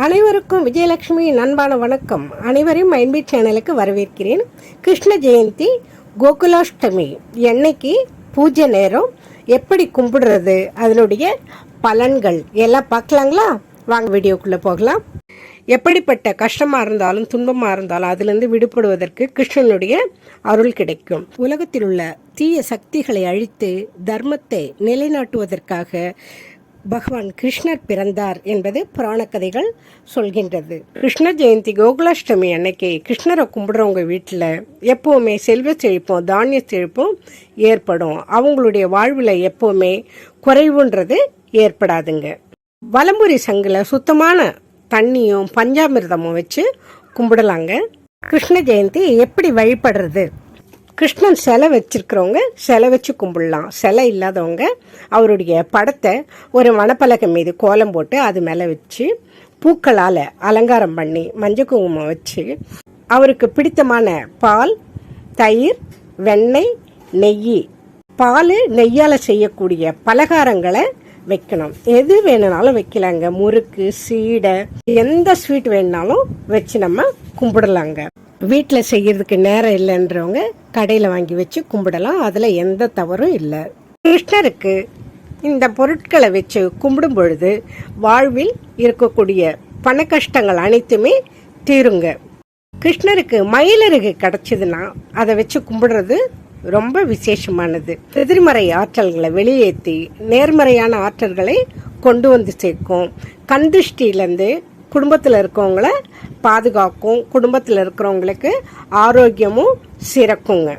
அனைவருக்கும் விஜயலட்சுமியின் அன்பான வணக்கம். அனைவரையும் மைண்ட்பீட் சேனலுக்கு வரவேற்கிறேன். கிருஷ்ண ஜெயந்தி கோகுலாஷ்டமி என்னைக்கு பூஜை நேரம், எப்படி கும்பிடுறது, அதனுடைய பலன்கள் எல்லாம் பார்க்கலாங்களா? வாங்க வீடியோக்குள்ளே போகலாம். எப்படிப்பட்ட கஷ்டமாக இருந்தாலும் துன்பமாக இருந்தாலும் அதிலிருந்து விடுபடுவதற்கு கிருஷ்ணனுடைய அருள் கிடைக்கும். உலகத்தில் உள்ள தீய சக்திகளை அழித்து தர்மத்தை நிலைநாட்டுவதற்காக பகவான் கிருஷ்ணர் பிறந்தார் என்பது புராண கதைகள் சொல்கின்றது. கிருஷ்ண ஜெயந்தி கோகுலாஷ்டமி அன்னைக்கு கிருஷ்ணரை கும்பிடுறவங்க வீட்டில் எப்போவுமே செல்வ செழிப்பும் தானிய செழிப்பும் ஏற்படும். அவங்களுடைய வாழ்வில் எப்போவுமே குறைவுன்றது ஏற்படாதுங்க. வலம்புரி சங்கில் சுத்தமான தண்ணியும் பஞ்சாமிர்தமும் வச்சு கும்பிடலாங்க. கிருஷ்ண ஜெயந்தி எப்படி வழிபடுறது? கிருஷ்ணன் சிலை வச்சிருக்கிறவங்க சிலை வச்சு கும்பிடலாம். சிலை இல்லாதவங்க அவருடைய படத்தை ஒரு மணப்பலகை மீது கோலம் போட்டு அது மேலே வச்சு பூக்களால் அலங்காரம் பண்ணி மஞ்சள் குங்குமம் வச்சு அவருக்கு பிடித்தமான பால், தயிர், வெண்ணெய், நெய், பால் நெய்யால் செய்யக்கூடிய பலகாரங்களை வைக்கணும். எது வேணுனாலும் வைக்கலாங்க. முறுக்கு, சீடை, எந்த ஸ்வீட் வேணுனாலும் வச்சு நம்ம கும்பிடலாங்க. வீட்டில் செய்யறதுக்கு நேரம் இல்லைன்றவங்க கடையில் வாங்கி வச்சு கும்பிடலாம். அதில் எந்த தவறும் இல்லை. கிருஷ்ணருக்கு இந்த பொருட்களை வச்சு கும்பிடும் பொழுது வாழ்வில் இருக்கக்கூடிய பண கஷ்டங்கள் அனைத்துமே தீருங்க. கிருஷ்ணருக்கு மயிலருகு கிடைச்சதுன்னா அதை வச்சு கும்பிடுறது ரொம்ப விசேஷமானது. எதிர்மறை ஆற்றல்களை வெளியேற்றி நேர்மறையான ஆற்றல்களை கொண்டு வந்து சேர்க்கும். கண் திருஷ்டியிலேருந்து குடும்பத்தில் இருக்கவங்கள பாதுகாக்கும். குடும்பத்தில் இருக்கிறவங்களுக்கு ஆரோக்கியமும் சிறக்குங்க.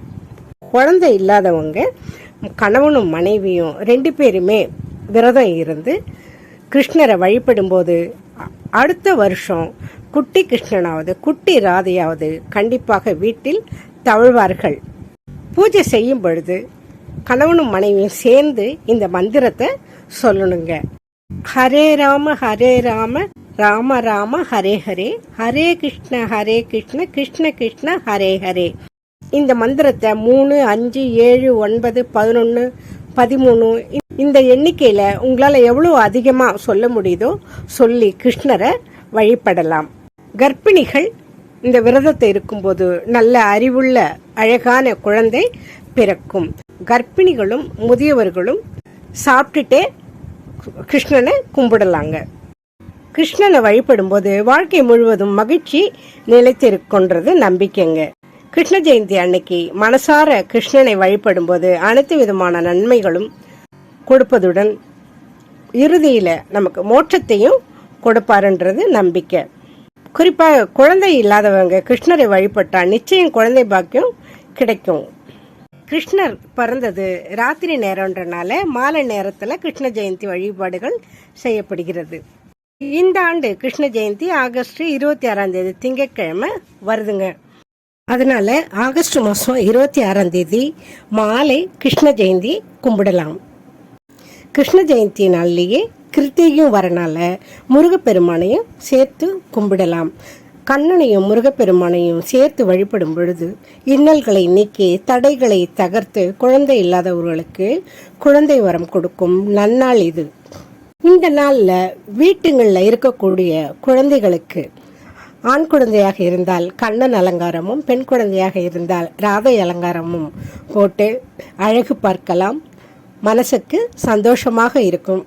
குழந்தை இல்லாதவங்க கணவனும் மனைவியும் 2 பேருமே விரதம் இருந்து கிருஷ்ணரை வழிபடும்போது அடுத்த வருஷம் குட்டி கிருஷ்ணனாவது குட்டி ராதையாவது கண்டிப்பாக வீட்டில் தவழ்வார்கள். பூஜை செய்யும் பொழுது கணவனும் மனைவியும் சேர்ந்து இந்த மந்திரத்தை சொல்லணுங்க. ஹரே ராம ஹரே ராம ராம ராம ஹரே ஹரே, ஹரே கிருஷ்ண கிருஷ்ண கிருஷ்ண ஹரே ஹரே. இந்த மந்திரத்தை 3, 5, 7, 9, 11, 13 இந்த எண்ணிக்கையில் உங்களால் எவ்வளோ அதிகமாக சொல்ல முடியுதோ சொல்லி கிருஷ்ணரை வழிபடலாம். கர்ப்பிணிகள் இந்த விரதத்தை இருக்கும்போது நல்ல அறிவுள்ள அழகான குழந்தை பிறக்கும். கர்ப்பிணிகளும் முதியவர்களும் சாப்பிட்டுட்டே கிருஷ்ணனை கும்பிடலாங்க. கிருஷ்ணனை வழிபடும் போது வாழ்க்கை முழுவதும் மகிழ்ச்சி நிலைத்திருக்கின்றது நம்பிக்கைங்க. கிருஷ்ண ஜெயந்தி அன்னைக்கு மனசார கிருஷ்ணனை வழிபடும் போது அனைத்து விதமான நன்மைகளும் கொடுப்பதுடன் இறுதியில் நமக்கு மோட்சத்தையும் கொடுப்பாருன்றது நம்பிக்கை. குறிப்பாக குழந்தை இல்லாதவங்க கிருஷ்ணரை வழிபட்டா நிச்சயம் குழந்தை பாக்கியம் கிடைக்கும். கிருஷ்ணர் பிறந்தது ராத்திரி நேரம்ன்றனால மாலை நேரத்தில் கிருஷ்ண ஜெயந்தி வழிபாடுகள் செய்யப்படுகிறது. இந்த ஆண்டு கிருஷ்ண ஜெயந்தி ஆகஸ்ட் 26ஆம் தேதி திங்கட்கிழமை வருதுங்க. அதனால ஆகஸ்ட் மாதம் 26ஆம் தேதி மாலை கிருஷ்ண ஜெயந்தி கும்பிடலாம். கிருஷ்ண ஜெயந்தி நாள்லேயே கிருத்திகையும் வரனால முருகப்பெருமானையும் சேர்த்து கும்பிடலாம். கண்ணனையும் முருகப்பெருமானையும் சேர்த்து வழிபடும் பொழுது இன்னல்களை நீக்கி தடைகளை தகர்த்து குழந்தை இல்லாதவர்களுக்கு குழந்தை வரம் கொடுக்கும் நன்னாள் இது. இந்த நாளில் வீட்டுங்களில் இருக்கக்கூடிய குழந்தைகளுக்கு ஆண் குழந்தையாக இருந்தால் கண்ணன் அலங்காரமும், பெண் குழந்தையாக இருந்தால் ராதை அலங்காரமும் போட்டு அழகு பார்க்கலாம். மனசுக்கு சந்தோஷமாக இருக்கும்.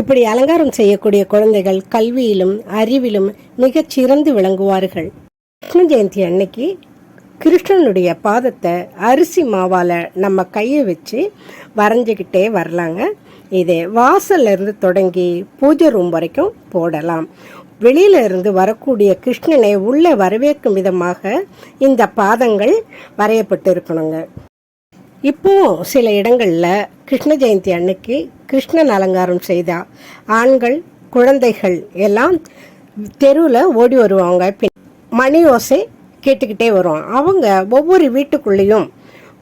இப்படி அலங்காரம் செய்யக்கூடிய குழந்தைகள் கல்வியிலும் அறிவிலும் மிகச் சிறந்து விளங்குவார்கள். கிருஷ்ண ஜெயந்தி அன்னைக்கு கிருஷ்ணனுடைய பாதத்தை அரிசி மாவால் நம்ம கையை வச்சு வரைஞ்சிக்கிட்டே வரலாங்க. இது வாசல்ல இருந்து தொடங்கி பூஜை ரூம் வரைக்கும் போடலாம். வெளியில இருந்து வரக்கூடிய கிருஷ்ணனை உள்ள வரவேற்கும் விதமாக இந்த பாதங்கள் வரையப்பட்டு இருக்கணுங்க. இப்போ சில இடங்கள்ல கிருஷ்ண ஜெயந்தி அன்னைக்கு கிருஷ்ணன் அலங்காரம் செய்தா ஆண்கள் குழந்தைகள் எல்லாம் தெருவில் ஓடி வருவாங்க. மணி ஓசை கேட்டுக்கிட்டே வரும். அவங்க ஒவ்வொரு வீட்டுக்குள்ளேயும்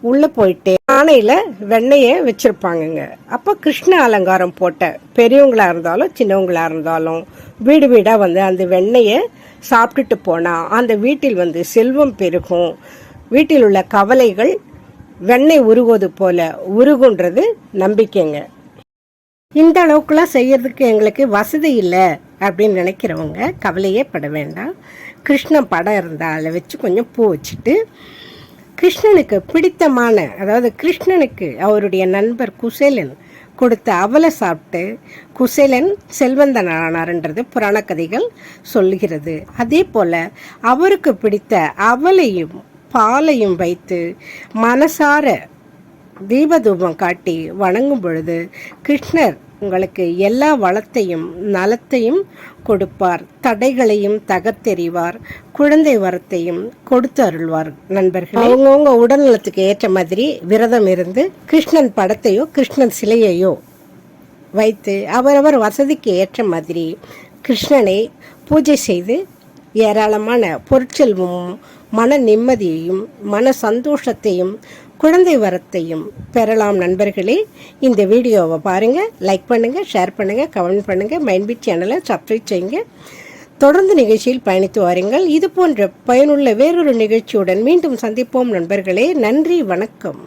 உள்ளே போயிட்டு பானையில் வெண்ணெயை வச்சுருப்பாங்கங்க. அப்போ கிருஷ்ண அலங்காரம் போட்ட பெரியவங்களாக இருந்தாலும் சின்னவங்களாக இருந்தாலும் வீடு வீடாக வந்து அந்த வெண்ணெயை சாப்பிட்டுட்டு போனால் அந்த வீட்டில் வந்து செல்வம் பெருகும். வீட்டில் உள்ள கவலைகள் வெண்ணெய் உருகுவது போல உருகுன்றது நம்பிக்கைங்க. இந்த அளவுக்குலாம் செய்யறதுக்கு எங்களுக்கு வசதி இல்லை அப்படின்னு நினைக்கிறவங்க கவலையே பட வேண்டாம். கிருஷ்ணன் படம் இருந்தால் அதை வச்சு கொஞ்சம் பூ வச்சுட்டு, கிருஷ்ணனுக்கு பிடித்தமான, அதாவது கிருஷ்ணனுக்கு அவருடைய நண்பர் குசேலன் கொடுத்த அவலை சாப்பிட்டு குசேலன் செல்வந்தனானார்ன்றது புராண கதைகள் சொல்லுகிறது. அதே போல் அவருக்கு பிடித்த அவலையும் பாலையும் வைத்து மனசார தீபதூபம் காட்டி வணங்கும் பொழுது கிருஷ்ணர் உங்களுக்கு எல்லா வளத்தையும் நலத்தையும் கொடுப்பார், தடைகளையும் தகர்த்தெறிவார், குழந்தை வரத்தையும் கொடுத்து அருள்வார். நண்பர்கள், அவங்கவுங்க உடல்நலத்துக்கு ஏற்ற மாதிரி விரதம் இருந்து கிருஷ்ணன் படத்தையோ கிருஷ்ணன் சிலையையோ வைத்து அவரவர் வசதிக்கு ஏற்ற மாதிரி கிருஷ்ணனை பூஜை செய்து ஏராளமான பொருட்செல்வமும் மன நிம்மதியையும் மன சந்தோஷத்தையும் குழந்தை வரத்தையும் பெறலாம். நண்பர்களே, இந்த வீடியோவை பாருங்கள், லைக் பண்ணுங்கள், ஷேர் பண்ணுங்கள், கமெண்ட் பண்ணுங்கள், மைண்ட்பீட் சேனலை சப்ஸ்கிரைப் செய்யுங்க. தொடர்ந்து நிகழ்ச்சியில் பயணித்து வாருங்கள். இது போன்ற பயனுள்ள வேறொரு நிகழ்ச்சியுடன் மீண்டும் சந்திப்போம் நண்பர்களே. நன்றி, வணக்கம்.